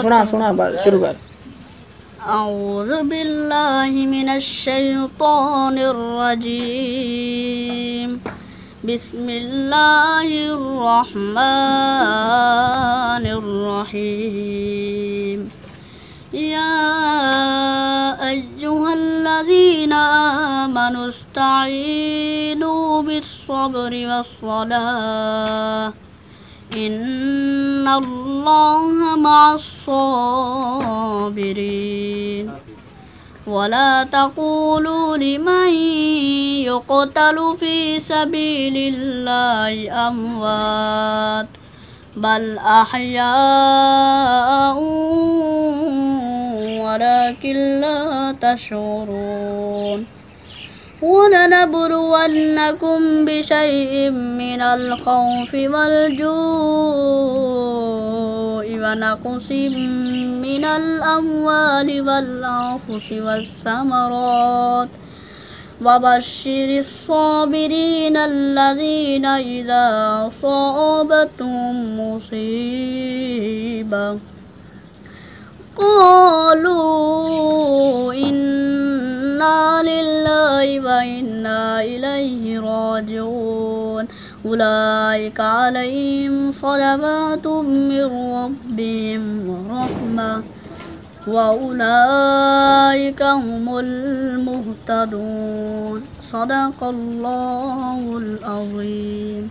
سنا شروع کر. اعوذ باللہ من الشیطان الرجیم بسم اللہ الرحمن الرحیم یا ایہا الذین آمنوا استعینوا بالصبر والصلاة ان اللہ مع الصابرین ولا تقولوا لمن يقتل في سبيل الله اموات بل احیاء ولكن لا تشعرون وَلَنَبْلُوَنَّكُمْ بِشَيْءٍ مِّنَ الْخَوْفِ وَالْجُوعِ وَنَقْصٍ مِّنَ الْأَمْوَالِ وَالْأَنفُسِ وَالثَّمَرَاتِ وَبَشِّرِ الصَّابِرِينَ الَّذِينَ إِذَا أَصَابَتْهُم مُّصِيبَةٌ قَالُوا إِنَّا لِلَّهِ وَإِنَّا إِلَيْهِ راجعون أولئك عليهم صلوات من ربهم ورحمة وأولئك هم المهتدون صدق الله العظيم.